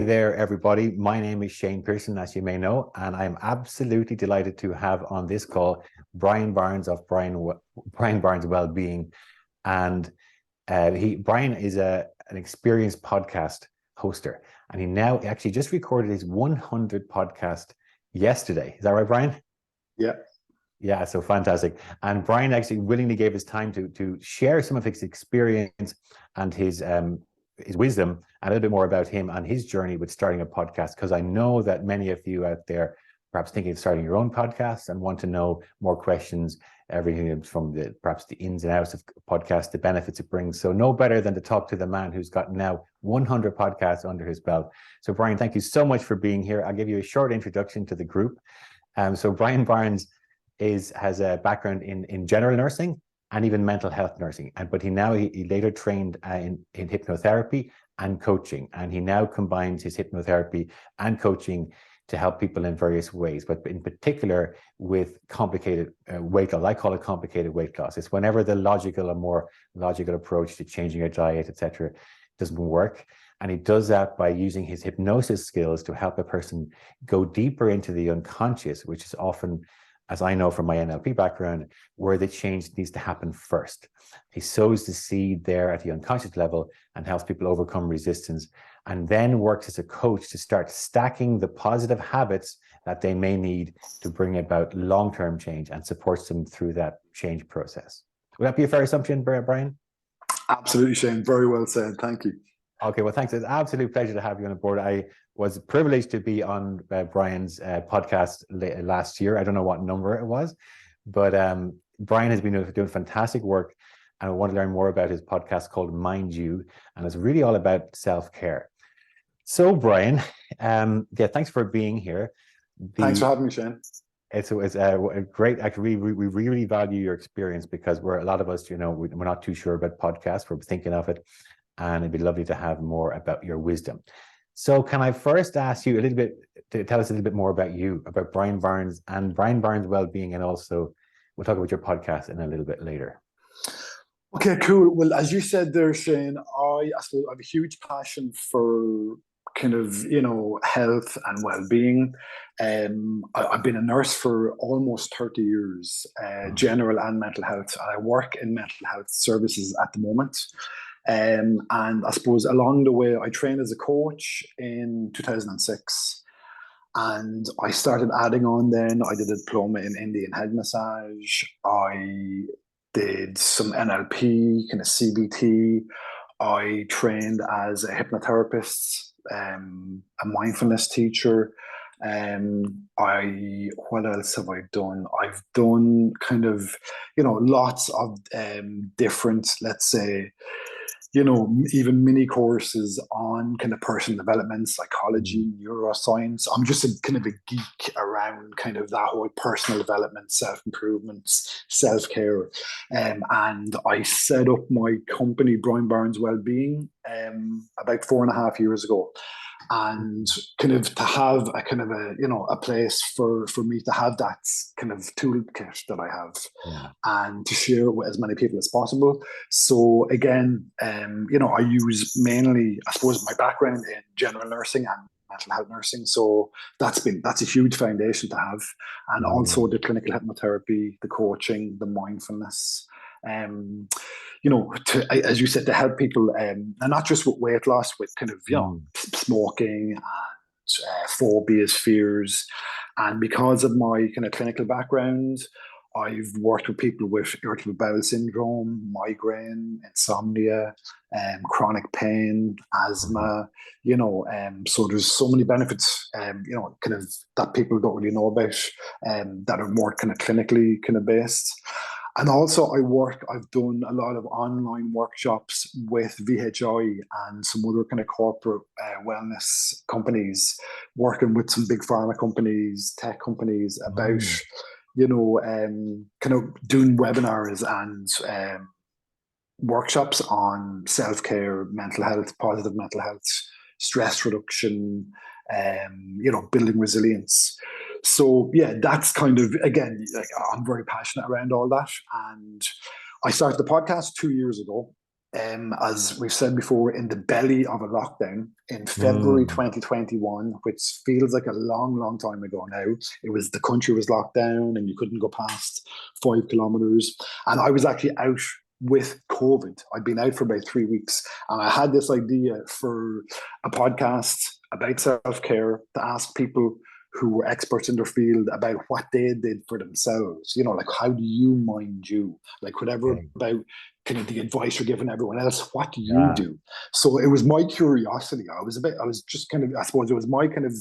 there, everybody. My name is Shane Pearson, as you may know, and I'm absolutely delighted to have on this call Brian Barnes of Brian Barnes Wellbeing. And Brian is an experienced podcast hoster, and he now actually just recorded his 100th podcast yesterday. Is that right, Brian? Yeah. Yeah, so fantastic. And Brian actually willingly gave his time to share some of his experience and his wisdom, and a little bit more about him and his journey with starting a podcast, because I know that many of you out there perhaps thinking of starting your own podcast and want to know more questions, everything from perhaps the ins and outs of podcasts, the benefits it brings. So no better than to talk to the man who's got now 100 podcasts under his belt. So Brian, thank you so much for being here. I'll give you a short introduction to the group. So Brian Barnes has a background in general nursing and even mental health nursing. But he later trained in hypnotherapy and coaching. And he now combines his hypnotherapy and coaching to help people in various ways, but in particular with complicated weight loss. I call it complicated weight loss. It's whenever the more logical approach to changing your diet, etc., doesn't work. And he does that by using his hypnosis skills to help a person go deeper into the unconscious, which is often, as I know from my NLP background, where the change needs to happen first. He sows the seed there at the unconscious level and helps people overcome resistance, and then works as a coach to start stacking the positive habits that they may need to bring about long-term change, and supports them through that change process. Would that be a fair assumption, Brian? Absolutely, Shane. Very well said. Thank you. Okay, well, thanks. It's an absolute pleasure to have you on board. I was privileged to be on Brian's podcast last year. I don't know what number it was, but Brian has been doing fantastic work, and I want to learn more about his podcast called MindYou, and it's really all about self-care. So, Brian, thanks for being here. Thanks for having me, Shane. It's great. Actually, we really value your experience, because a lot of us, we're not too sure about podcasts. We're thinking of it, and it'd be lovely to have more about your wisdom. So can I first ask you a little bit to tell us a little bit more about you, about Brian Barnes and Brian Barnes Wellbeing, and also we'll talk about your podcast in a little bit later. Okay, cool. Well, as you said there, Shane, I suppose I have a huge passion for kind of, health and well-being. I've been a nurse for almost 30 years, general and mental health. I work in mental health services at the moment. And I suppose along the way, I trained as a coach in 2006. And I started adding on then. I did a diploma in Indian head massage. I did some NLP, kind of CBT. I trained as a hypnotherapist, a mindfulness teacher. What else have I done? I've done kind of, lots of different, let's say, even mini courses on kind of personal development, psychology, neuroscience. I'm just kind of a geek around kind of that whole personal development, self-improvement, self-care. And I set up my company, Brian Barnes Wellbeing, about 4.5 years ago. And kind of to have a kind of a place for me to have that kind of toolkit that I have, and to share it with as many people as possible. So again, I use mainly, I suppose, my background in general nursing and mental health nursing. So that's a huge foundation to have, and also the clinical hypnotherapy, the coaching, the mindfulness. As you said, to help people, and not just with weight loss, with kind of, smoking and phobias, fears. And because of my kind of clinical background, I've worked with people with irritable bowel syndrome, migraine, insomnia, chronic pain, asthma, so there's so many benefits, kind of that people don't really know about, that are more kind of clinically kind of based. And also I've done a lot of online workshops with VHI and some other kind of corporate wellness companies, working with some big pharma companies, tech companies about, kind of doing webinars and workshops on self-care, mental health, positive mental health, stress reduction, building resilience. So yeah, that's kind of, again, like, I'm very passionate around all that. And I started the podcast 2 years ago. as we've said before, in the belly of a lockdown in February Mm, 2021, which feels like a long, long time ago now. It was, the country was locked down and you couldn't go past 5 kilometers. And I was actually out with COVID. I'd been out for about 3 weeks, and I had this idea for a podcast about self-care to ask people who were experts in their field about what they did for themselves. You know, like, how do you mind you? Like, whatever okay. about kind of the advice you're giving everyone else, what do you Yeah. do? So it was my curiosity. I was just kind of, I suppose it was my kind of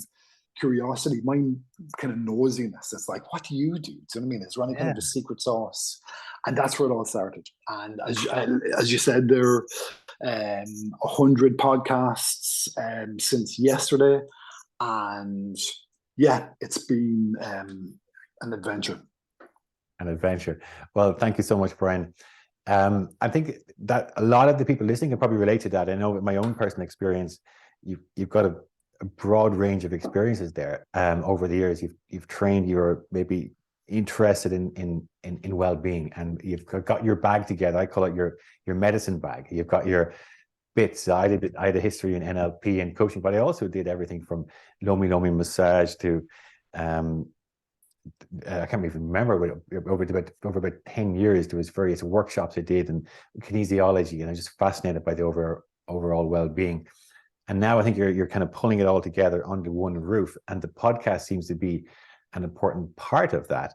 curiosity, my kind of nosiness. It's like, what do you do? Do you know what I mean? Is there any kind Yeah. of a secret sauce? And that's where it all started. And as you said, there are 100 podcasts since yesterday. And yeah, it's been an adventure. An adventure. Well, thank you so much, Brian. I think that a lot of the people listening can probably relate to that. I know with my own personal experience, you've got a broad range of experiences there. Over the years, you've trained, you're maybe interested in well-being, and you've got your bag together. I call it your medicine bag. You've got your bits. I had a history in NLP and coaching, but I also did everything from lomi massage to I can't even remember, over about 10 years, there was various workshops I did and kinesiology, and I'm just fascinated by the overall well-being. And now I think you're kind of pulling it all together under one roof, and the podcast seems to be an important part of that.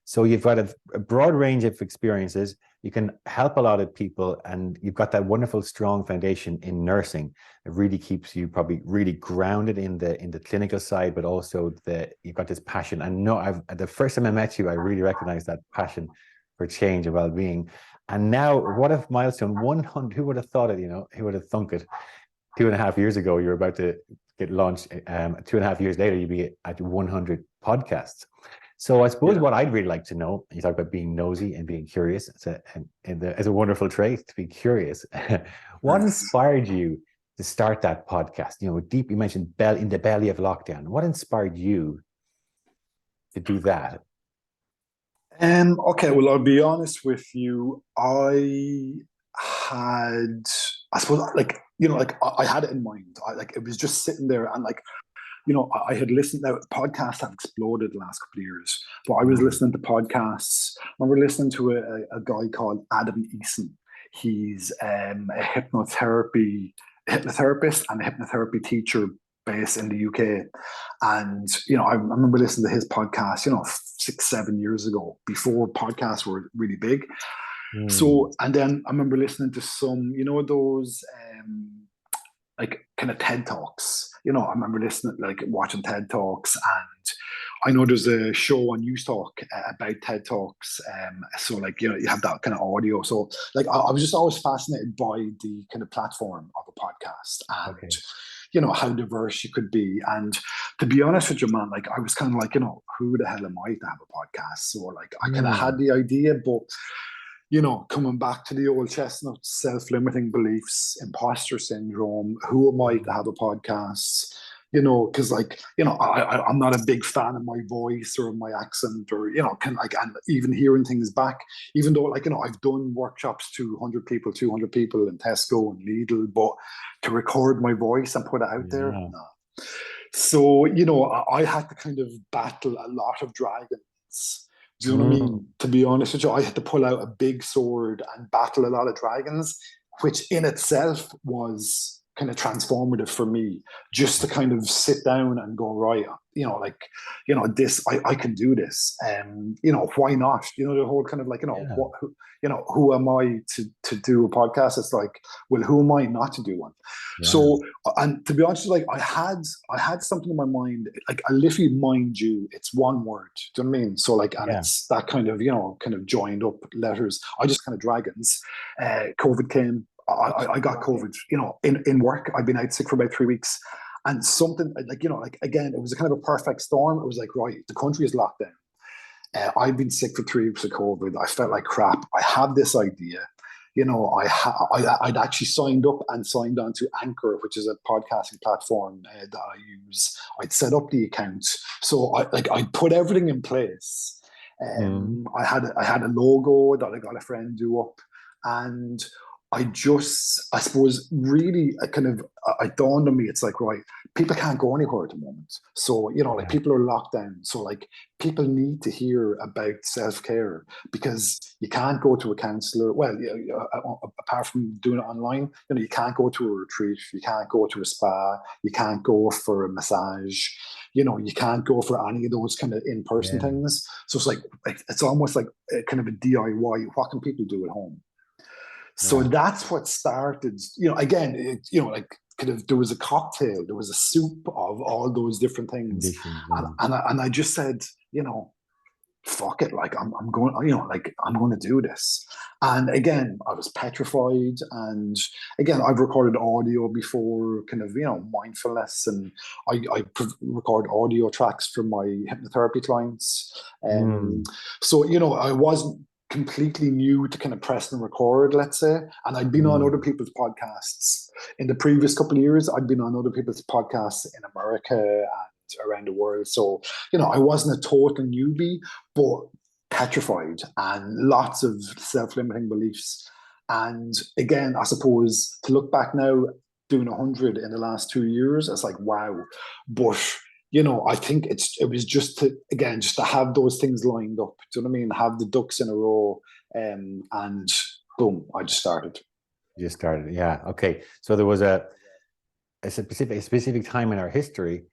So you've got a broad range of experiences. You can help a lot of people, and you've got that wonderful, strong foundation in nursing. It really keeps you probably really grounded in the clinical side, but also you've got this passion. And no, the first time I met you, I really recognized that passion for change and well-being. And now, what a milestone! 100. Who would have thought it? You know, who would have thunk it? 2.5 years ago, you're about to get launched. 2.5 years later, you'd be at 100 podcasts. So I suppose Yeah. what I'd really like to know, you talk about being nosy and being curious. It's a wonderful trait to be curious. What Thanks. inspired you to start that podcast? You know, you mentioned in the belly of lockdown. What inspired you to do that? Okay, well, I'll be honest with you. I suppose, like, like I had it in mind. Like, it was just sitting there, and like, I had listened. Now, podcasts have exploded the last couple of years, but I was Mm, listening to podcasts. I remember listening to a guy called Adam Eason. He's a hypnotherapist and a hypnotherapy teacher based in the UK. And, I remember listening to his podcast, 6, 7 years ago, before podcasts were really big. mm, So, and then I remember listening to some, those like kind of TED Talks. I remember listening, like watching TED Talks, and I know there's a show on News Talk about TED Talks. So like, you have that kind of audio. So like, I was just always fascinated by the kind of platform of a podcast, and okay. how diverse you could be. And to be honest with you, man, like, I was kind of like, who the hell am I to have a podcast? So like, I kind of had Mm, the idea, but coming back to the old chestnuts, self-limiting beliefs, imposter syndrome, who am I to mm, have a podcast? Because like, I'm not a big fan of my voice or my accent, or, and even hearing things back, even though, like, I've done workshops to 100 people, 200 people in Tesco and Lidl, but to record my voice and put it out there, yeah. no. So, I had to kind of battle a lot of dragons. Do you know what I Mm, mean? To be honest with you, I had to pull out a big sword and battle a lot of dragons, which in itself was kind of transformative for me, just to kind of sit down and go, right, like, this, I can do this. Why not? The whole kind of like, yeah. who am I to do a podcast? It's like, well, who am I not to do one? Yeah. So, and to be honest, like, I had something in my mind, like, I literally, mind you, it's one word. Do you know what I mean? So like, and Yeah. it's that kind of, kind of joined up letters. I just kind of dragons. COVID came. I got COVID, in work. I've been out sick for about 3 weeks. And something like, like, again, it was a kind of a perfect storm. It was like, right, the country is locked down. I've been sick for 3 weeks of COVID. I felt like crap. I have this idea. I'd actually signed up and signed on to Anchor, which is a podcasting platform that I use. I'd set up the account, so I put everything in place. Mm, I had a logo that I got a friend do up, and I suppose, really, I dawned on me, it's like, right, people can't go anywhere at the moment. So, like Yeah. people are locked down. So, like, people need to hear about self-care because you can't go to a counselor. Well, apart from doing it online, you can't go to a retreat, you can't go to a spa, you can't go for a massage, you can't go for any of those kind of in-person Yeah. things. So it's like, it's almost like a kind of a DIY. What can people do at home? So Yeah. that's what started, again, like kind of, there was a cocktail, there was a soup of all those different things. Conditions. And, Yeah. I just said, fuck it, like I'm going, like I'm going to do this. And again, I was petrified. And again, I've recorded audio before, kind of, mindfulness, and record audio tracks for my hypnotherapy clients. Mm. So, I wasn't completely new to kind of press and record, let's say. And I'd been on other Mm. people's podcasts in the previous couple of years. I'd been on other people's podcasts in America and around the world. So, I wasn't a total newbie, but petrified and lots of self-limiting beliefs. And again, I suppose to look back now, doing 100 in the last 2 years, it's like, wow. But I think it was just to have those things lined up. Do you know what I mean? Have the ducks in a row, and boom, I just started. You started. Yeah. Okay. So there was a specific time in our history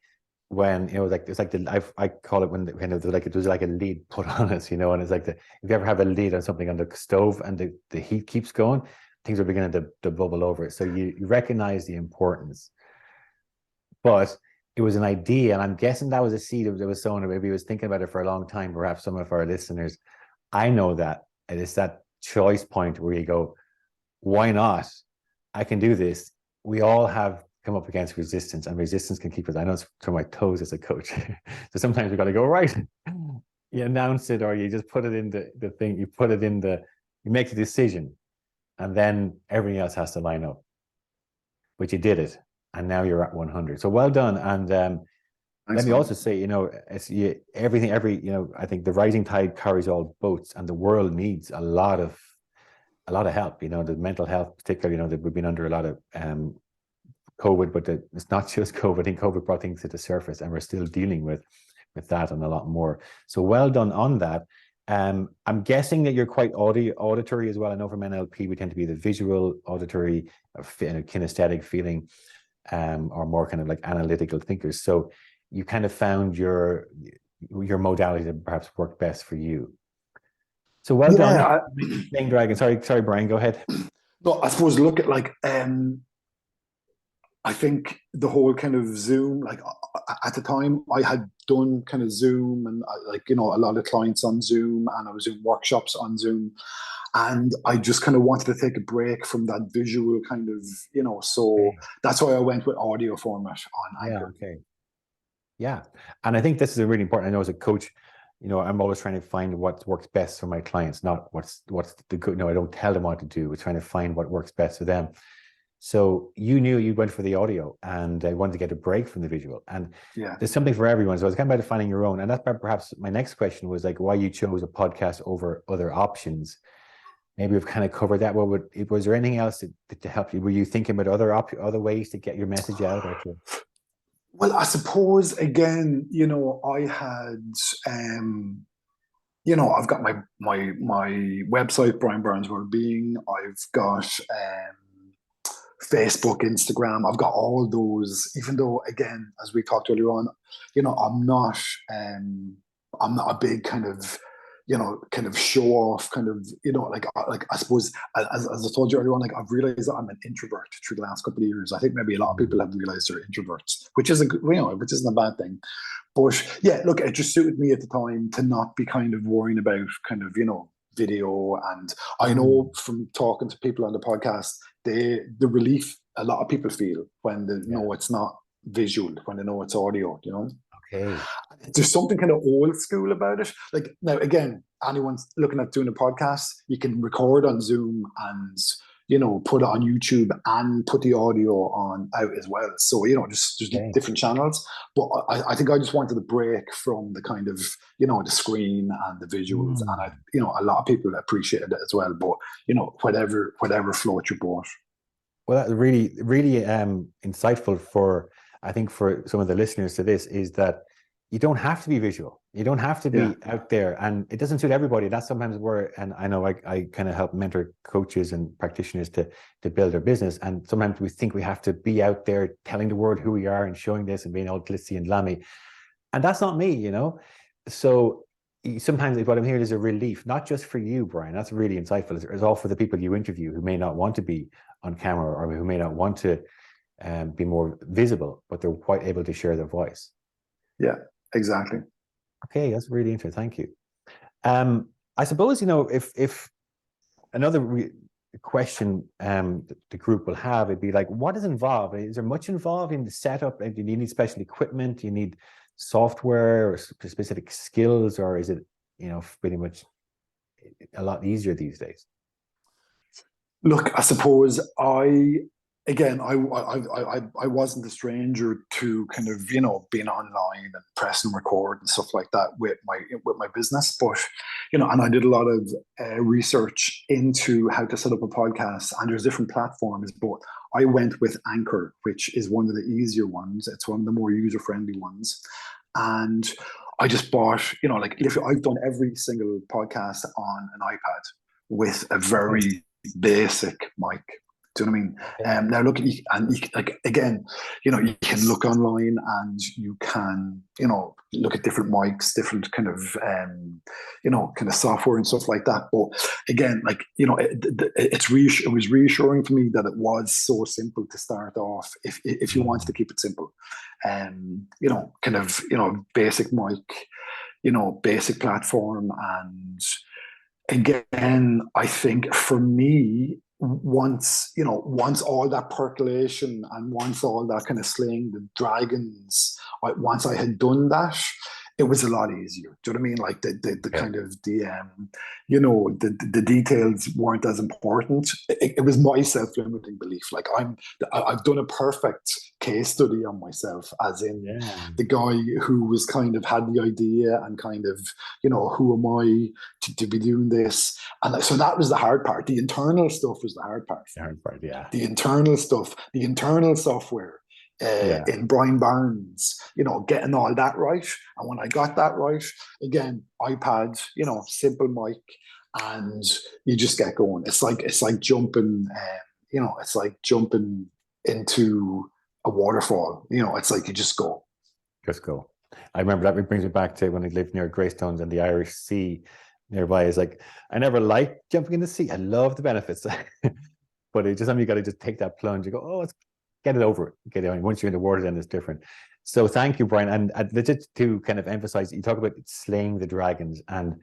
when like it's like I call it when it was like a lid put on us, and it's like if you ever have a lid on something on the stove and the heat keeps going, things are beginning to bubble over. So you recognize the importance, but it was an idea, and I'm guessing that was a seed that was sown. Maybe he was thinking about it for a long time. Perhaps some of our listeners, I know that it's that choice point where you go, why not? I can do this. We all have come up against resistance, and resistance can keep us, I know it's to my toes as a coach. So sometimes we got to go, right. You announce it, or you just put it in the thing, you make the decision, and then everything else has to line up. But you did it, and now you're at 100. So well done. And let Thanks, me man. also say, I think the rising tide carries all boats, and the world needs a lot of help. The mental health, particularly, that we've been under a lot of COVID, but it's not just COVID. I think COVID brought things to the surface, and we're still dealing with that and a lot more. So well done on that. I'm guessing that you're quite auditory as well. I know from NLP we tend to be the visual, auditory, kinesthetic feeling, or more kind of like analytical thinkers. So you kind of found your modality that perhaps worked best for you. So well done. Playing dragon. Sorry, Brian, go ahead. No, I suppose look at like I think the whole kind of Zoom, like at the time I had done kind of Zoom and a lot of clients on Zoom, and I was doing workshops on Zoom, and I just kind of wanted to take a break from that visual kind of, so Okay. that's why I went with audio format on Yeah. Anchor. Okay. Yeah. And I think this is a really important, I know as a coach, I'm always trying to find what works best for my clients, not what's the good. No, I don't tell them what to do. We're trying to find what works best for them. So you knew you went for the audio, and I wanted to get a break from the visual. And Yeah. there's something for everyone. So it's kind of about finding your own. And that's perhaps my next question was like why you chose a podcast over other options. Maybe we've kind of covered that. Was there anything else to help you? Were you thinking about other ways to get your message out? Well, I suppose again, I had I've got my website, Brian Brown's Wellbeing. I've got Facebook, Instagram. I've got all those. Even though, again, as we talked earlier on, I'm not a big kind of show off kind of, like I suppose, as I told you earlier on, like I've realized that I'm an introvert through the last couple of years. I think maybe a lot of people have realized they're introverts, which is which isn't a bad thing. But yeah, look, it just suited me at the time to not be kind of worrying about kind of, video. And I know from talking to people on the podcast, the relief a lot of people feel when they know it's not visual, when they know it's audio, Okay. There's something kind of old school about it. Like now, again, anyone's looking at doing a podcast, you can record on Zoom and put it on YouTube and put the audio on out as well. So, just there's Okay. different channels. But I think I just wanted to break from the kind of, the screen and the visuals. Mm. And a lot of people appreciated it as well. But, whatever floats your boat. Well, that's really, really insightful for, I think, for some of the listeners to this, is that you don't have to be visual. You don't have to be out there, and it doesn't suit everybody. That's sometimes where, and I know I kind of help mentor coaches and practitioners to build their business. And sometimes we think we have to be out there telling the world who we are and showing this and being all glitzy and glammy. And that's not me, So sometimes what I'm hearing is a relief, not just for you, Brian. That's really insightful. It's all for the people you interview who may not want to be on camera or who may not want to be more visible, but they're quite able to share their voice. Yeah, exactly. Okay, that's really interesting. Thank you. I suppose, if another question the group will have, it'd be like, what is involved? Is there much involved in the setup? Do you need special equipment? Do you need software or specific skills, or is it, pretty much a lot easier these days? Look, I suppose I wasn't a stranger to kind of being online and press and record and stuff like that with my business, but and I did a lot of research into how to set up a podcast, and there's different platforms, but I went with Anchor, which is one of the easier ones. It's one of the more user friendly ones, and I just bought I've done every single podcast on an iPad with a very basic mic. Do you know what I mean? Yeah. Now look, again, you can look online and you can, look at different mics, different kind of, kind of software and stuff like that. But again, it was reassuring for me that it was so simple to start off. If you wanted to keep it simple, kind of, basic mic, basic platform, and again, I think for me, once all that percolation and once all that kind of slaying the dragons, once I had done that, it was a lot easier. Do you know what I mean? Like the kind of the details weren't as important. It was my self-limiting belief. Like I've done a perfect case study on myself, as in the guy who was kind of had the idea and kind of, who am I to be doing this? And so that was the hard part. The internal stuff was the hard part. The hard part, yeah. The internal stuff, the internal software. In Brian Barnes, getting all that right. And when I got that right, again, iPad, simple mic, and you just get going. It's like jumping, it's like jumping into a waterfall. It's like you just go. Just go. I remember that brings me back to when I lived near Greystones and the Irish Sea nearby. Is like, I never liked jumping in the sea. I love the benefits, but it's just something you got to just take that plunge. You go, oh, it's get it over it. Get it on. Once you're in the water, then it's different. So thank you, Brian. And legit to kind of emphasize, you talk about slaying the dragons and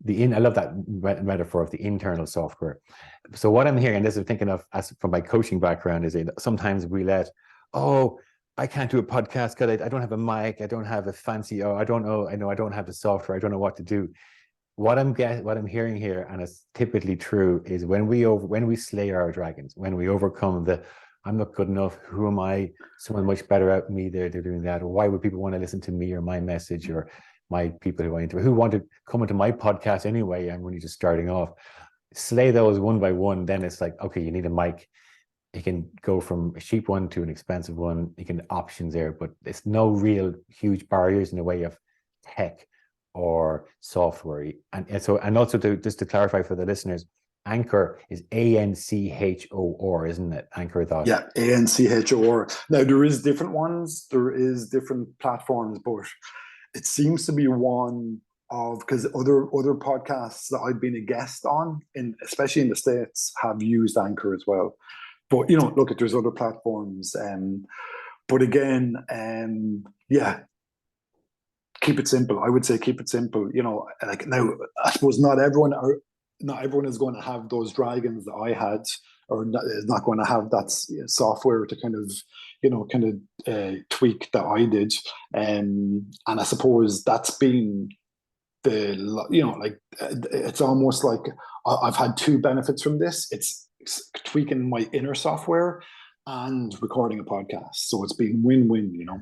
I love that metaphor of the internal software. So what I'm hearing, and this is thinking of as from my coaching background, is that sometimes we I can't do a podcast because I don't have a mic, I don't have a fancy, I don't know, I don't have the software, I don't know what to do. What I'm hearing here, and it's typically true, is when we slay our dragons, when we overcome I'm not good enough, who am I? Someone much better at me, they're doing that. Or why would people want to listen to me or my message or my people who want to come into my podcast anyway? And when you're just starting off, slay those one by one. Then it's like, okay, you need a mic. You can go from a cheap one to an expensive one. You can options there, but it's no real huge barriers in the way of tech or software. And also just to clarify for the listeners, Anchor is ANCHOR, isn't it? Anchor. Yeah, ANCHOR. Now there is different ones. There is different platforms, but it seems to be one of, because other podcasts that I've been a guest on, especially in the States, have used Anchor as well. But look, there's other platforms. But again, keep it simple. I would say keep it simple. Like now, I suppose not everyone is going to have those dragons that I had, or is not going to have that software to kind of tweak that I did. And I suppose that's been it's almost like I've had two benefits from this. It's tweaking my inner software and recording a podcast. So it's been win-win, you know.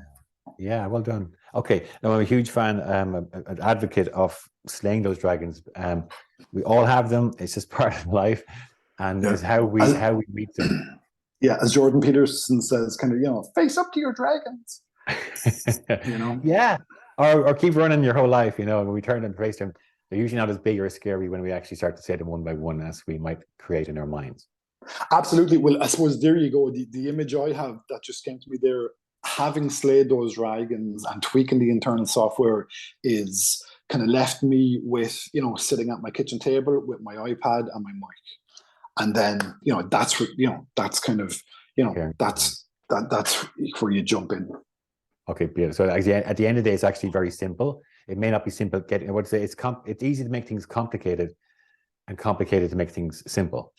Yeah, well done. Okay, now I'm a huge fan, an advocate of slaying those dragons. We all have them. It's just part of life, and Yeah. it's how we meet them. Yeah, as Jordan Peterson says, kind of, you know, face up to your dragons. You know. Yeah, or keep running your whole life. You know, when we turn and face them, they're usually not as big or as scary when we actually start to say them one by one, as we might create in our minds. Absolutely. Well, I suppose there you go. The image I have that just came to me there, having slayed those dragons and tweaking the internal software, is kind of left me with, you know, sitting at my kitchen table with my iPad and my mic. And then, you know, that's kind of, you know, that's where you jump in. Okay, beautiful. So at the end of the day, it's actually very simple. It may not be simple getting, I would say it's easy to make things complicated and complicated to make things simple.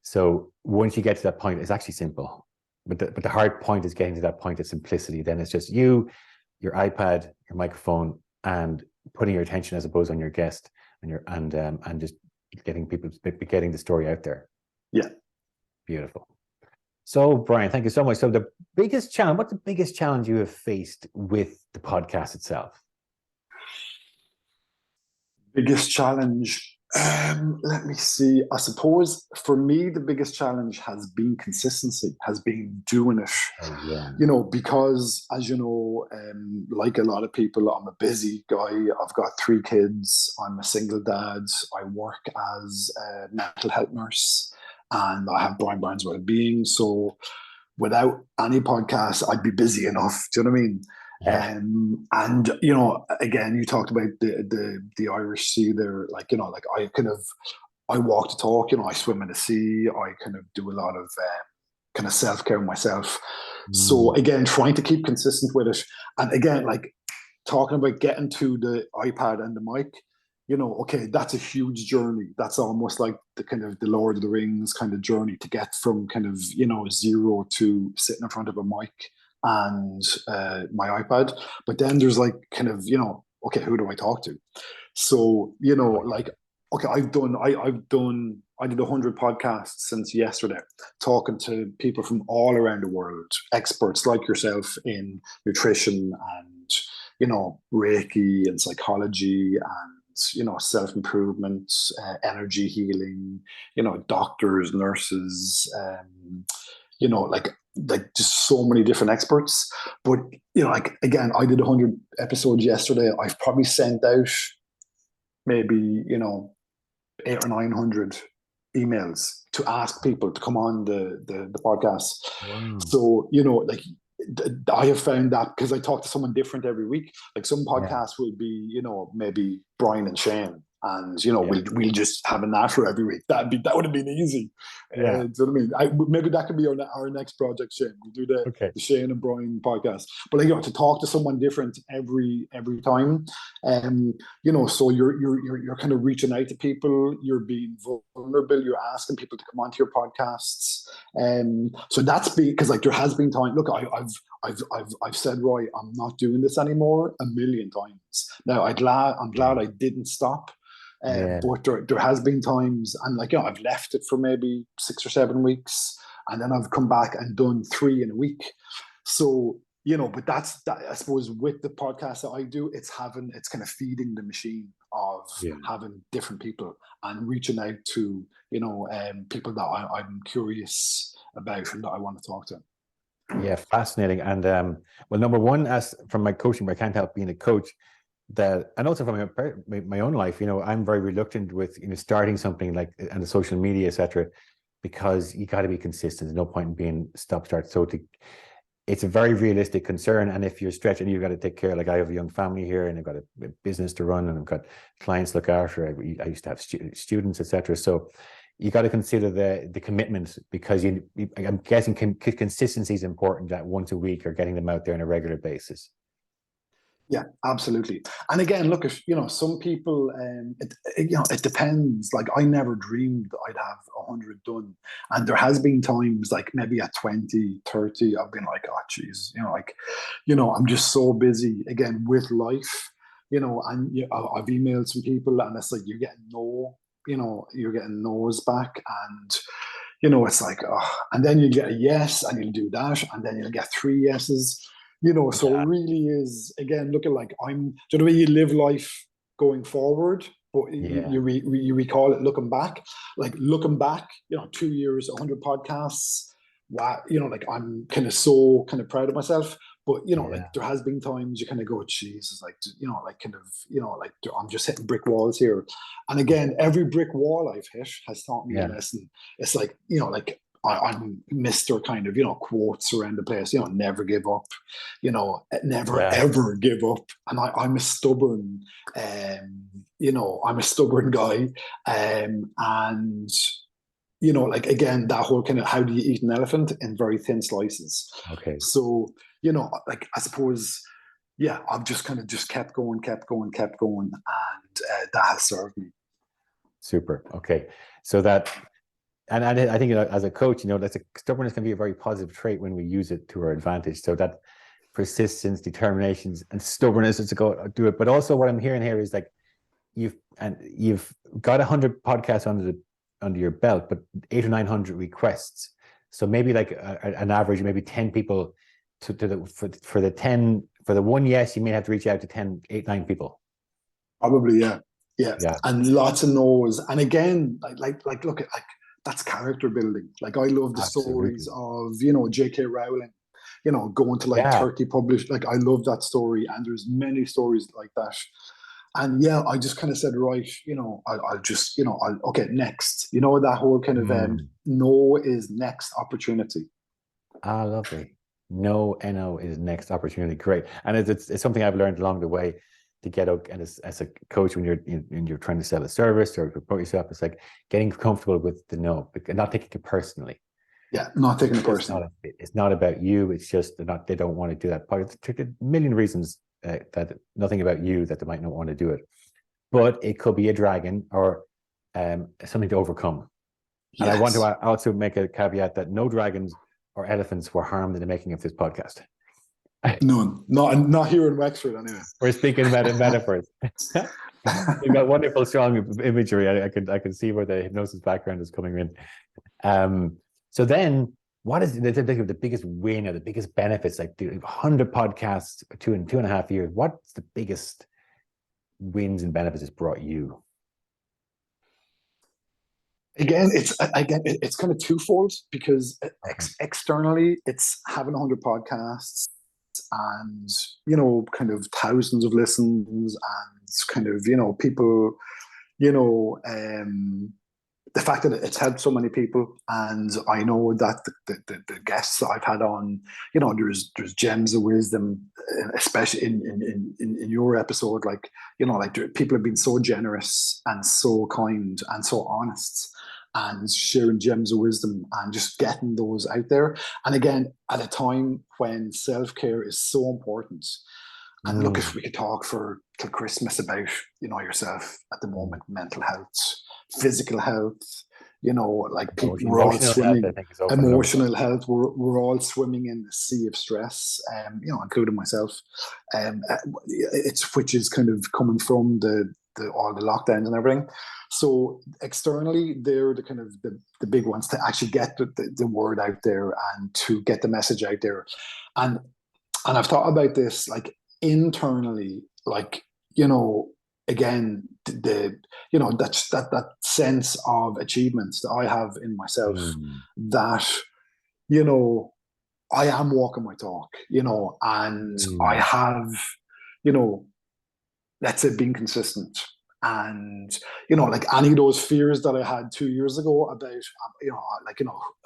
So once you get to that point, it's actually simple. But the hard point is getting to that point of simplicity. Then it's just you, your iPad, your microphone, and putting your attention, I suppose, on your guest and just getting the story out there. Yeah. Beautiful. So, Brian, thank you so much. So what's the biggest challenge you have faced with the podcast itself? Biggest challenge. Let me see. I suppose for me, the biggest challenge has been consistency, has been doing it. Oh, yeah. You know, because as you know, like a lot of people, I'm a busy guy. I've got 3 kids. I'm a single dad. I work as a mental health nurse, and I have Brian Barnes Wellbeing. So without any podcast, I'd be busy enough. Do you know what I mean? Yeah. And you know, again, you talked about the Irish Sea there. Like, you know, like I walk the talk. You know, I swim in the sea. I kind of do a lot of kind of self-care myself. So again, trying to keep consistent with it. And again, like talking about getting to the iPad and the mic, you know, okay, that's a huge journey. That's almost like the kind of the Lord of the Rings kind of journey to get from kind of, you know, 0 to sitting in front of a mic and my iPad. But then there's like kind of, you know, okay, who do I talk to? So, you know, like, okay, I did 100 podcasts since yesterday, talking to people from all around the world, experts like yourself in nutrition and, you know, Reiki and psychology and, you know, self-improvement, energy healing, you know, doctors, nurses, you know, like just so many different experts. But, you know, like, again, I did 100 episodes yesterday. I've probably sent out maybe, you know, 800 or 900 emails to ask people to come on the podcast. Wow. So, you know, like I have found that because I talk to someone different every week. Like some podcasts will be, you know, maybe Brian and Shane, and you know, we'll just have a natter every week. That would have been easy. Do you know what I mean? Maybe that could be our next project, Shane. We do the Shane and Brian podcast. But like, you know, to talk to someone different every time, you know, so you're kind of reaching out to people. You're being vulnerable. You're asking people to come onto your podcasts. So that's because like there has been time. Look, I've said, Roy, I'm not doing this anymore a million times. Now I'm glad I didn't stop. But there has been times, and like, you know, I've left it for maybe 6 or 7 weeks, and then I've come back and done 3 in a week. So, you know, but that's that. I suppose with the podcast that I do, it's kind of feeding the machine of having different people and reaching out to, you know, people that I'm curious about and that I want to talk to. Yeah, fascinating. And well, number one, as from my coaching, but I can't help being a coach, that, and also from my own life, you know, I'm very reluctant with, you know, starting something like and the social media, etc., because you got to be consistent. There's no point in being stop-start. So it's a very realistic concern. And if you're stretched and you've got to take care, like I have a young family here and I've got a business to run and I've got clients to look after. I used to have students, etc. So you got to consider the commitment, because I'm guessing consistency is important, that once a week or getting them out there on a regular basis. Yeah, absolutely. And again, look, if you know, some people, you know, it depends. Like I never dreamed I'd have 100 done, and there has been times like maybe at 20, 30, I've been like, oh geez, you know, like, you know, I'm just so busy again with life, you know, and I've emailed some people and it's like you're getting no you're getting no's back, and it's like, oh, and then you get a yes, and you'll do that, and then you'll get three yeses. So it really is, again, looking like the way you live life going forward, but Yeah. you recall it looking back. Like looking back, 2 years, 100 podcasts. Wow, like I'm kind of proud of myself. But like there has been times you kind of go, Jesus, like like kind of like I'm just hitting brick walls here. And again, every brick wall I've hit has taught me a lesson. It's like like I'm Mr. kind of quotes around the place. Never give up. Never ever give up. And I'm a stubborn. I'm a stubborn guy. And like again, that whole kind of how do you eat an elephant in very thin slices. Okay. So like I suppose, I've just kind of just kept going, and that has served me. Super. Okay. So that, and I think as a coach, stubbornness can be a very positive trait when we use it to our advantage. So that persistence, determination, and stubbornness is to go do it. But also, what I'm hearing here is like you've got 100 podcasts under your belt, but 800 or 900 requests. So maybe like an average, maybe 10 people for the one yes, you may have to reach out to 10, 8, 9 people. Probably, yeah. And lots of no's. And again, like look at like that's character building. Like I love the stories of J.K. Rowling, going to like Turkey published. Like I love that story, and there's many stories like that. And I just kind of said, right, I'll just, okay, next. That whole kind of no is next opportunity. Ah, lovely. No, NO is next opportunity. Great. And it's something I've learned along the way to get out. And as a coach, when you're trying to sell a service or promote yourself, it's like getting comfortable with the no, and not taking it personally. Yeah, not taking it personally. It's not about you. It's just they don't want to do that. But it's a million reasons that nothing about you that they might not want to do it. But it could be a dragon or something to overcome. Yes. And I want to also make a caveat that no dragons or elephants were harmed in the making of this podcast. None. Not here in Wexford, anyway. We're speaking about metaphors. You've got wonderful, strong imagery. I can see where the hypnosis background is coming in. So then, what is the biggest win or the biggest benefits? Like 100 podcasts, 2.5 years. What's the biggest wins and benefits it's brought you? Again, it's kind of twofold, because externally, it's having 100 podcasts and kind of thousands of listens, and kind of people, the fact that it's helped so many people. And I know that the guests that I've had on, there's gems of wisdom, especially in your episode. Like people have been so generous and so kind and so honest, and sharing gems of wisdom and just getting those out there. And again, at a time when self-care is so important. And look, if we could talk till Christmas about, yourself at the moment, mental health, physical health, like people, we're all swimming, emotional health, we're all swimming in the sea of stress, including myself. Which is kind of coming from all the lockdowns and everything. So externally, they're the kind of the big ones to actually get the word out there and to get the message out there. And I've thought about this, like internally, like, again, that sense of achievements that I have in myself, that, I am walking my talk, and I have, let's say, being consistent. And like any of those fears that I had 2 years ago about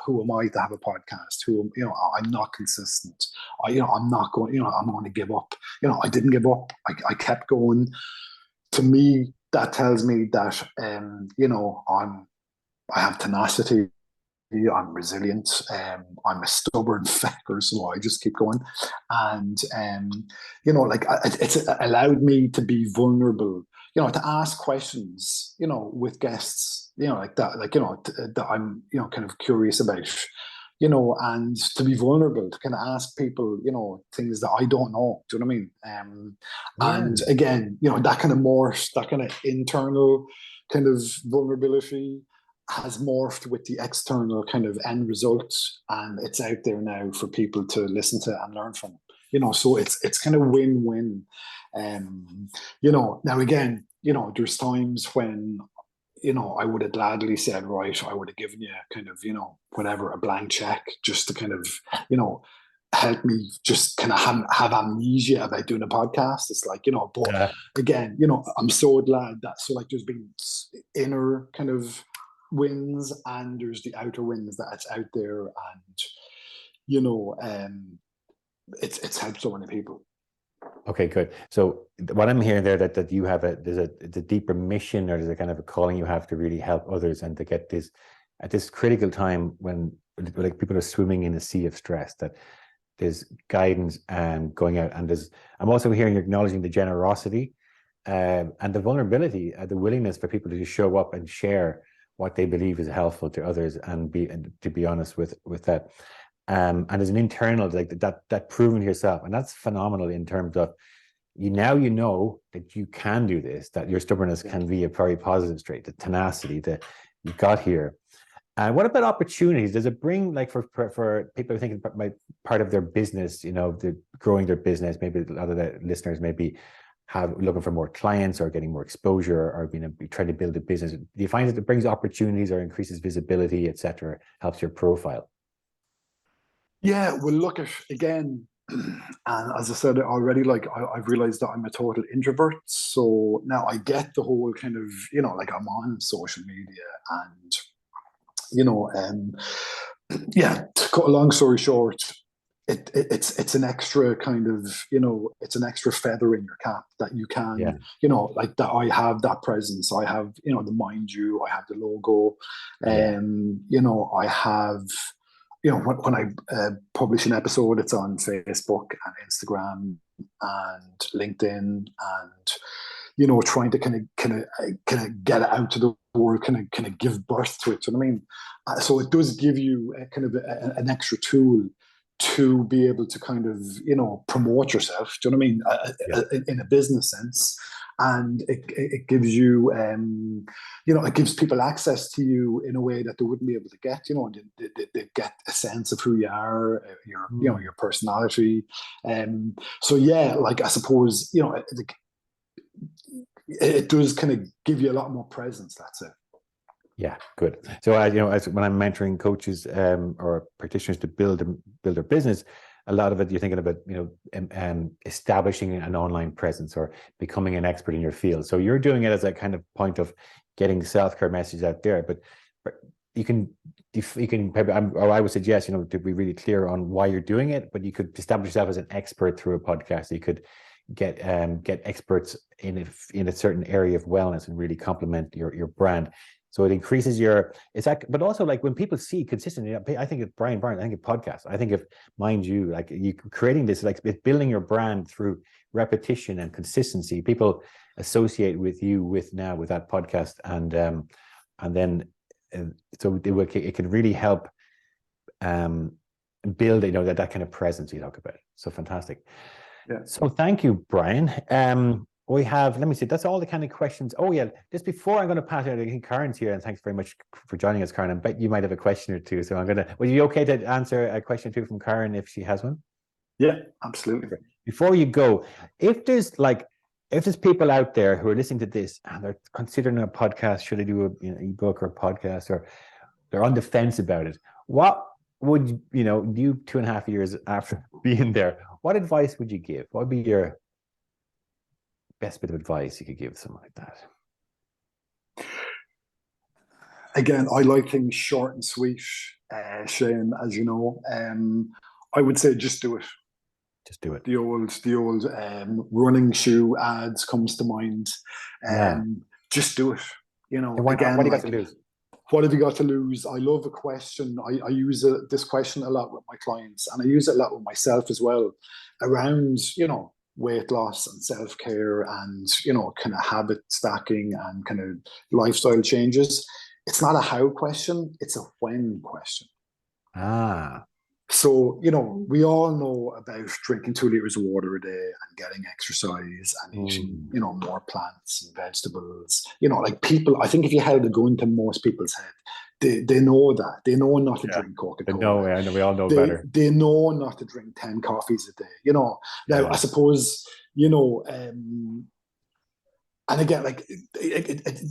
who am I to have a podcast, I'm not consistent, I'm not going, I'm going to give up. I didn't give up. I kept going. To me, that tells me that I have tenacity, I'm resilient, I'm a stubborn fecker, so I just keep going. And like it's allowed me to be vulnerable, to ask questions, with guests, like that, that I'm, kind of curious about, and to be vulnerable, to kind of ask people, things that I don't know. Do you know what I mean? And again, that kind of internal kind of vulnerability has morphed with the external kind of end results, and it's out there now for people to listen to and learn from. So it's kind of win-win. Now again, there's times when I would have gladly said, right, I would have given you kind of, whatever, a blank check just to kind of, help me just kind of have amnesia about doing a podcast. It's like, but again, I'm so glad that, so like there's been inner kind of wins and there's the outer wins that it's out there, and, it's helped so many people. Okay, good. So what I'm hearing there, that you have there's a deeper mission, or there's a kind of a calling you have to really help others and to get this at this critical time when like people are swimming in a sea of stress, that there's guidance and going out, and I'm also hearing you acknowledging the generosity and the vulnerability, the willingness for people to just show up and share what they believe is helpful to others, and to be honest with that. And there's an internal, like that proving to yourself, and that's phenomenal in terms of you know that you can do this, that your stubbornness can be a very positive trait, the tenacity that you got here. What about opportunities? Does it bring, like for people who are thinking about part of their business, they're growing their business, maybe a lot of the listeners maybe looking for more clients or getting more exposure or trying to build a business. Do you find that it brings opportunities or increases visibility, etc., helps your profile? Yeah, well, look at again, and as I said already, like I've realized that I'm a total introvert. So now I get the whole kind of, like I'm on social media and, yeah, to cut a long story short, it's an extra kind of, it's an extra feather in your cap that you can, like that I have that presence. I have, the MindYou, I have the logo, I have, when I publish an episode, it's on Facebook and Instagram and LinkedIn, and trying to kind of get it out to the world, kind of give birth to it. So I mean, so it does give you a kind of an extra tool to be able to kind of promote yourself. Do you know what I mean? In a business sense. And it gives you, it gives people access to you in a way that they wouldn't be able to get. They get a sense of who you are, your personality. So yeah, like I suppose it does kind of give you a lot more presence. That's it. Yeah, good. So as when I'm mentoring coaches or practitioners to build their business, a lot of it you're thinking about, establishing an online presence or becoming an expert in your field. So you're doing it as a kind of point of getting self-care messages out there. But you can or I would suggest, to be really clear on why you're doing it. But you could establish yourself as an expert through a podcast. You could get experts in a certain area of wellness and really complement your brand. So it increases but also like when people see consistently, I think of Brian Barnes, I think of podcasts, I think of MindYou, like you creating this, like it's building your brand through repetition and consistency. People associate with you with that podcast, and then so it can really help build, that kind of presence you talk about. So fantastic. Yeah. So thank you, Brian. We have, let me see, that's all the kind of questions. Oh yeah, just before I'm going to pass it out, I think Karen's here, and thanks very much for joining us, Karen. I bet you might have a question or two. So would you be okay to answer a question or two from Karen if she has one? Yeah, absolutely. Before you go, if there's people out there who are listening to this and they're considering a podcast, should they do an ebook or a podcast, or they're on the fence about it, what would you 2.5 years after being there, what advice would you give? What would be your best bit of advice you could give someone like that? Again, I like things short and sweet, Shane, as you know. I would say just do it. Just do it. The old running shoe ads comes to mind. Just do it. What do you got to lose? What have you got to lose? I love a question. I use this question a lot with my clients, and I use it a lot with myself as well, around, weight loss and self-care and, kind of habit stacking and kind of lifestyle changes. It's not a how question, it's a when question. So, we all know about drinking 2 liters of water a day and getting exercise and eating, more plants and vegetables. Like people, I think if you held a gun to most people's head, they know that. They know not to drink Coca-Cola. No, I know we all know they, better. They know not to drink 10 coffees a day. Now, I suppose, and again, like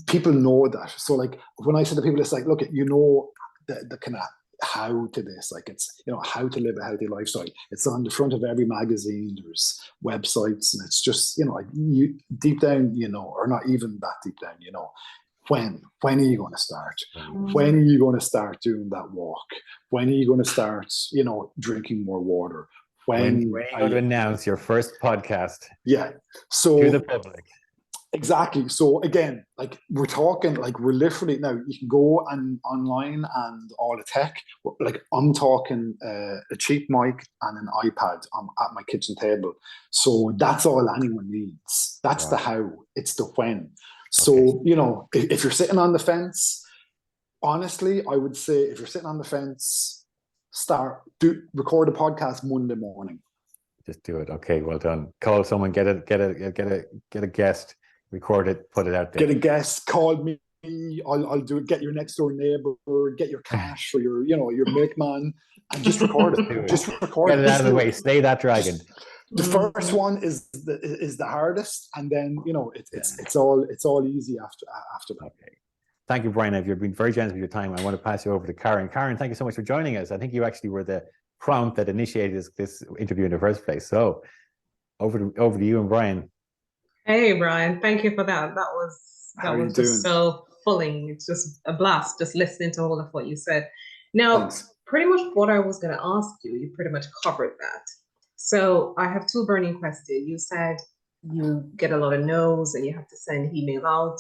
people know that. So like when I say to people, it's like, look, the kind of how to this, like it's how to live a healthy lifestyle. It's on the front of every magazine. There's websites, and it's just like you deep down, or not even that deep down, when are you going to start? When are you going to start doing that walk? When are you going to start, drinking more water? When are you going to announce your first podcast? Yeah, so to the public. Exactly. So again, like we're talking, like we're literally now. You can go and online and all the tech. Like I'm talking a cheap mic and an iPad at my kitchen table. So that's all anyone needs. That's the how. It's the when. So if you're sitting on the fence, honestly, I would say if you're sitting on the fence, record a podcast Monday morning. Just do it. Okay, well done. Call someone. Get a guest. Record it, put it out there. Get a guest, call me. I'll do it. Get your next door neighbor, get your cash for your milkman, and just record it. Just record it. Get it out of the way. Slay that dragon. The first one is the hardest, and then it's all easy after that. Okay. Thank you, Brian. You've been very generous with your time. I want to pass you over to Karen. Karen, thank you so much for joining us. I think you actually were the prompt that initiated this interview in the first place. So over to you and Brian. Hey, Brian, thank you for that. That was just so fulfilling. It's just a blast just listening to all of what you said. Now, pretty much what I was going to ask you, you pretty much covered that. So I have two burning questions. You said you get a lot of no's and you have to send email out.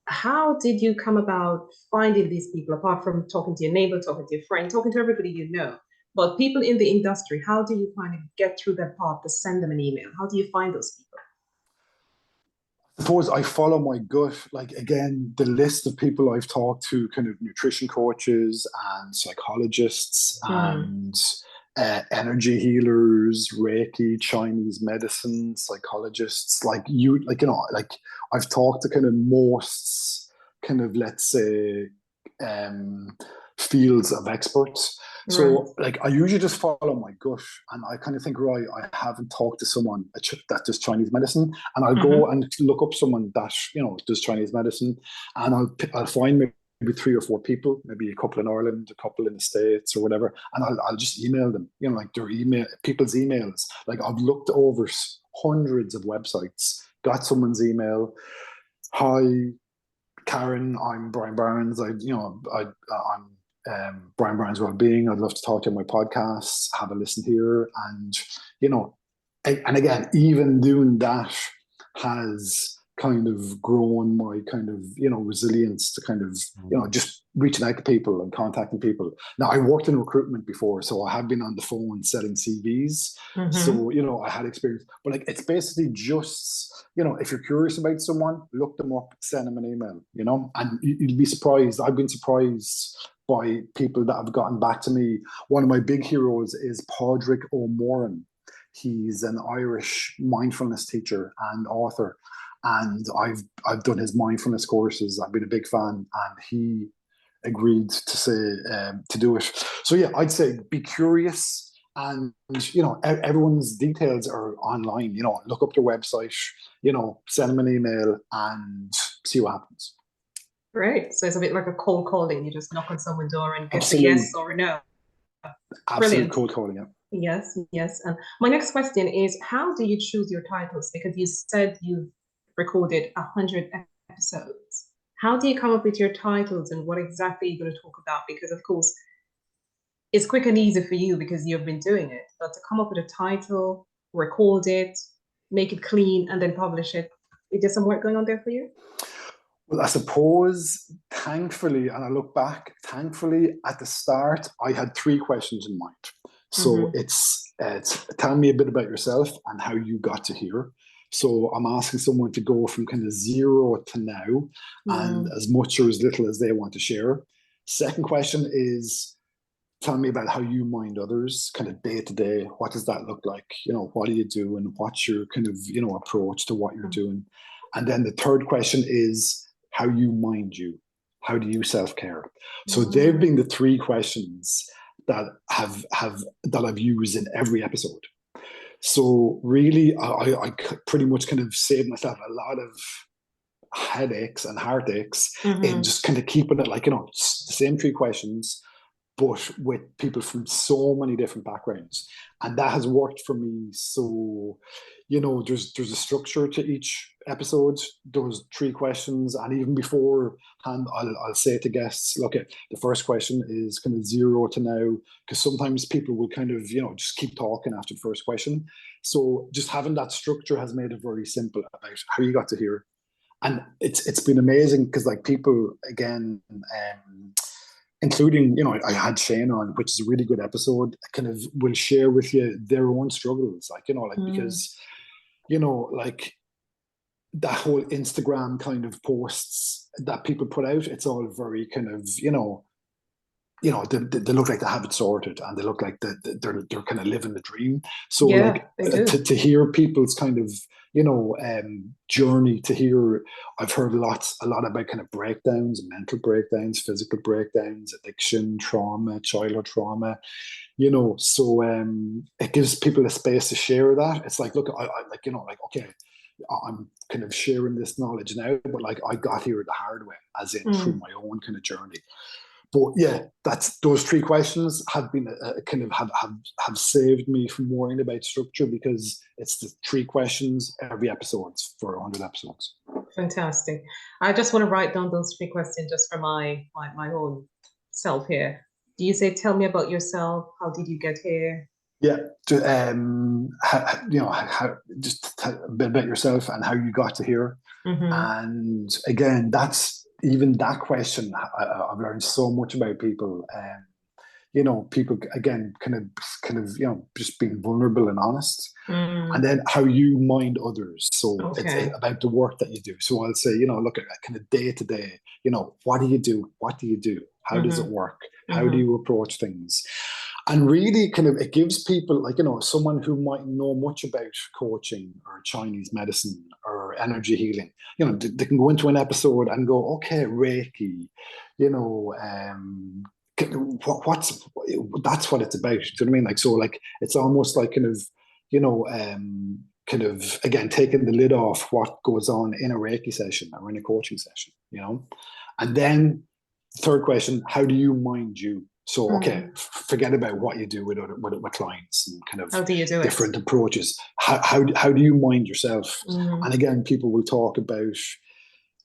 How did you come about finding these people, apart from talking to your neighbor, talking to your friend, talking to everybody you know? But people in the industry, how do you kind of get through that part to send them an email? How do you find those people? I suppose I follow my gut. Like, again, the list of people I've talked to, kind of nutrition coaches and psychologists and energy healers, Reiki, Chinese medicine, psychologists, like I've talked to kind of most kind of, let's say, fields of experts. So like I usually just follow my gut, and I kind of think, right, I haven't talked to someone that does Chinese medicine, and I'll go and look up someone that does Chinese medicine, and I'll find maybe 3 or 4 people, maybe a couple in Ireland, a couple in the States or whatever, and I'll just email them, like their people's emails. Like I've looked over hundreds of websites, got someone's email. Hi, Karen, I'm Brian Barnes. I'm Brian Barnes Wellbeing. I'd love to talk to you on my podcast. Have a listen here, and and again, even doing that has kind of grown my kind of resilience to kind of just reaching out to people and contacting people. Now, I worked in recruitment before, so I have been on the phone selling CVs. So I had experience, but like it's basically just if you're curious about someone, look them up, send them an email, and you'd be surprised. I've been surprised by people that have gotten back to me. One of my big heroes is Padraig O'Moran. He's an Irish mindfulness teacher and author, and I've done his mindfulness courses. I've been a big fan, and he agreed to say to do it. So yeah, I'd say be curious, and everyone's details are online. Look up their website. Send them an email and see what happens. Great. So it's a bit like a cold calling. You just knock on someone's door and get a yes or a no. Absolute cold calling, yeah. Yes. And my next question is, how do you choose your titles? Because you said you've recorded 100 episodes. How do you come up with your titles, and what exactly are you going to talk about? Because of course, it's quick and easy for you because you've been doing it. But to come up with a title, record it, make it clean, and then publish it, is there some work going on there for you? Well, I suppose, thankfully, and I look back, thankfully, at the start, I had 3 questions in mind. So it's tell me a bit about yourself and how you got to here. So I'm asking someone to go from kind of 0 to now, and as much or as little as they want to share. Second question is, tell me about how you mind others, kind of day to day. What does that look like? You know, what do you do, and what's your kind of, you know, approach to what you're doing? And then the third question is how you mind you. How do you self-care? So they've been the three questions that I've used in every episode. So really, I pretty much kind of saved myself a lot of headaches and heartaches in just kind of keeping it like, you know, the same three questions, but with people from so many different backgrounds. And that has worked for me. So, you know, there's a structure to each episode, those three questions. And even beforehand, I'll say to guests, look, at the first question is kind of 0 to now, because sometimes people will kind of, you know, just keep talking after the first question. So just having that structure has made it very simple about how you got to here. And it's been amazing because like people, again, including, you know, I had Shane on, which is a really good episode, kind of will share with you their own struggles, like, you know, like, because, you know, like that whole Instagram kind of posts that people put out, it's all very kind of, you know, they look like they have it sorted, and they look like they're kind of living the dream. So like to hear people's kind of, you know, journey, to hear, I've heard a lot about kind of breakdowns, mental breakdowns, physical breakdowns, addiction, trauma, childhood trauma, you know. So it gives people a space to share that. It's like, look, I like, you know, like, okay, I'm kind of sharing this knowledge now, but like I got here the hard way, as in through my own kind of journey. But yeah, that's those three questions have been kind of have saved me from worrying about structure, because it's the three questions every episode for 100 episodes. Fantastic. I just want to write down those three questions just for my own self here. Do you say, tell me about yourself? How did you get here? Yeah, you know, just a bit about yourself and how you got to here. And again, that's even that question. I've learned so much about people. You know, people again, kind of, you know, just being vulnerable and honest. And then how you mind others. So it's about the work that you do. So I'll say, you know, look at kind of day to day. You know, what do you do? What do you do? How does it work? How do you approach things? And really kind of, it gives people like, you know, someone who might know much about coaching or Chinese medicine or energy healing, you know, they can go into an episode and go, okay, Reiki, you know, that's what it's about. Do you know what I mean? Like, so like, it's almost like kind of, you know, kind of, again, taking the lid off what goes on in a Reiki session or in a coaching session, you know. And then third question, how do you mind you? So, okay, forget about what you do with clients and kind of how do you do different approaches. How do you mind yourself? And again, people will talk about,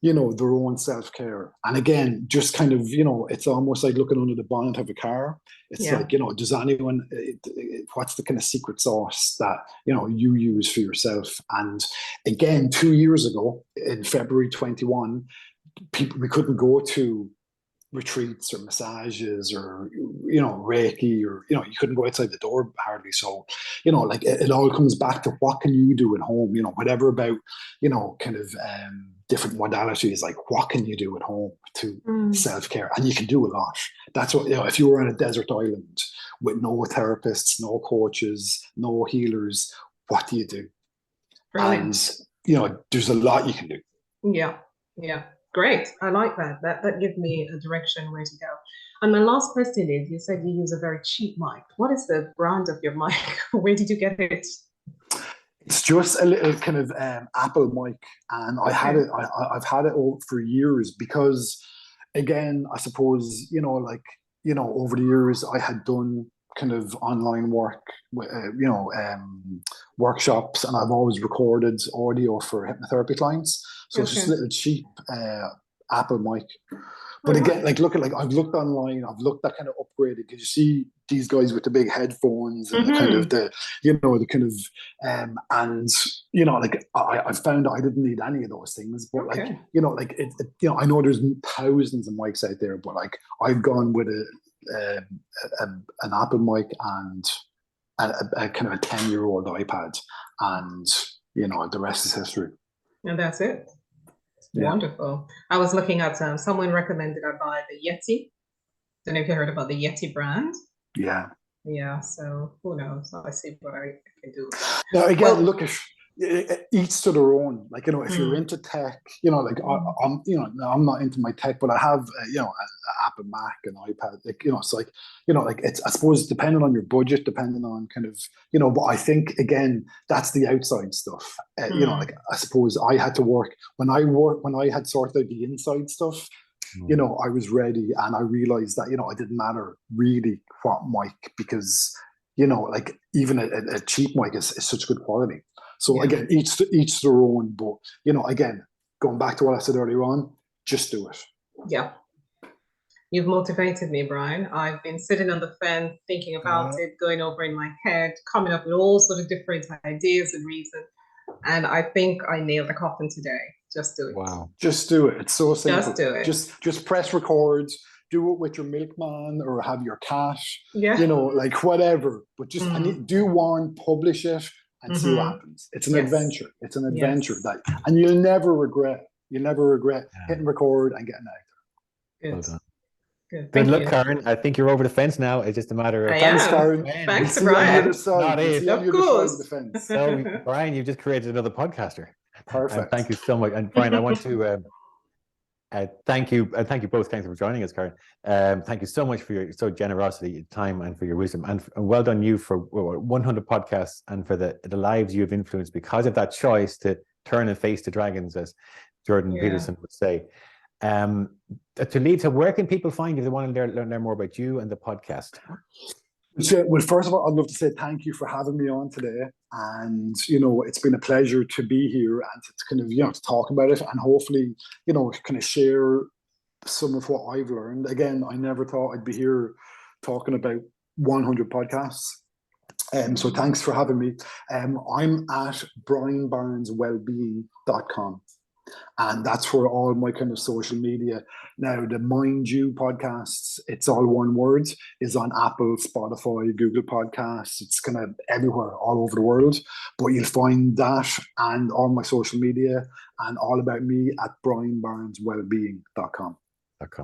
you know, their own self-care. And again, just kind of, you know, it's almost like looking under the bonnet of a car. It's like, you know, does anyone, what's the kind of secret sauce that, you know, you use for yourself? And again, 2 years ago, in February 21, we couldn't go to retreats or massages or, you know, Reiki, or, you know, you couldn't go outside the door hardly. So, you know, like it all comes back to what can you do at home, you know, whatever about, you know, kind of different modalities, like what can you do at home to self-care? And you can do a lot. That's what, you know, if you were on a desert island with no therapists, no coaches, no healers, what do you do? Brilliant. And, you know, there's a lot you can do. Yeah. Great. I like that. That gives me a direction where to go. And my last question is, you said you use a very cheap mic. What is the brand of your mic? Where did you get it? It's just a little kind of Apple mic. And I had it, I've had it for years because, again, I suppose, you know, like, you know, over the years I had done kind of online work, you know, workshops, and I've always recorded audio for hypnotherapy clients. So it's just a little cheap Apple mic. But again, like I've looked online, I've looked at kind of upgraded, because you see these guys with the big headphones and the kind of you know, the kind of and you know, like I found I didn't need any of those things. But like, you know, like it, you know, I know there's thousands of mics out there, but like I've gone with an Apple mic and a kind of a 10-year-old iPad, and you know, the rest is history. And that's it. Wonderful. I was looking at someone recommended I buy the Yeti. Don't know if you heard about the Yeti brand. Yeah. Yeah. So who knows? I see what I can do. Now again, look, if each to their own. Like, if you're into tech, like I'm, I'm not into my tech, but I have, an Apple, Mac, and iPad. Like, it's like, like it's, I suppose, depending on your budget, depending on kind of, but I think again, that's the outside stuff. Like I suppose I had to work when I had sorted out the inside stuff. I was ready, and I realized that, it didn't matter really what mic, because, like even a cheap mic is such good quality. So again, each their own. But again, going back to what I said earlier on, just do it. Yeah. You've motivated me, Brian. I've been sitting on the fence, thinking about it, going over in my head, coming up with all sorts of different ideas and reasons. And I think I nailed the coffin today. Just do it. Wow. Just do it. It's so simple. Just do it. Just press record. Do it with your milkman, or have your cat. Yeah. Like whatever. But just do one, publish it, and see what happens. It's an adventure. It's an adventure and you'll never regret. You'll never regret hitting record and getting out there. Good. Well done. Good luck, Karen. I think you're over the fence now. It's just a matter of thanks, Karen. Thanks, Brian. Of course. So, Brian, you've just created another podcaster. Perfect. Thank you so much. And Brian, I want to thank you both. Thanks for joining us, Karen. Thank you so much for your generosity, your time, and for your wisdom. And well done you for 100 podcasts, and for the lives you have influenced because of that choice to turn and face the dragons, as Jordan Peterson would say. To lead to, where can people find you if they want to learn more about you and the podcast? Well, first of all, I'd love to say thank you for having me on today. And, it's been a pleasure to be here and to kind of, to talk about it, and hopefully, kind of share some of what I've learned. Again, I never thought I'd be here talking about 100 podcasts. So thanks for having me. I'm at brianbarneswellbeing.com. And that's for all my kind of social media. Now, the MindYou podcasts, it's all one word, is on Apple, Spotify, Google Podcasts. It's kind of everywhere, all over the world. But you'll find that and all my social media and all about me at brianbarneswellbeing.com.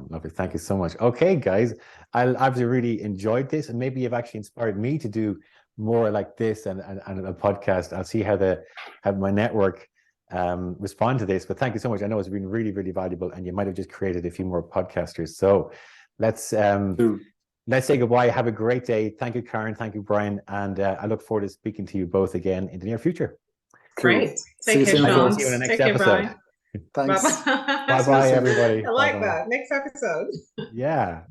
Lovely. Thank you so much. Okay, guys, I've really enjoyed this, and maybe you've actually inspired me to do more like this and a podcast. I'll see how my network respond to this, but thank you so much. I know it's been really, really valuable, and you might have just created a few more podcasters. So let's say goodbye. Have a great day. Thank you, Karen. Thank you, Brian. And I look forward to speaking to you both again in the near future. Great. Take care, Sean. See you in the next episode. Thanks. Bye-bye, everybody. I like that. Next episode. Yeah.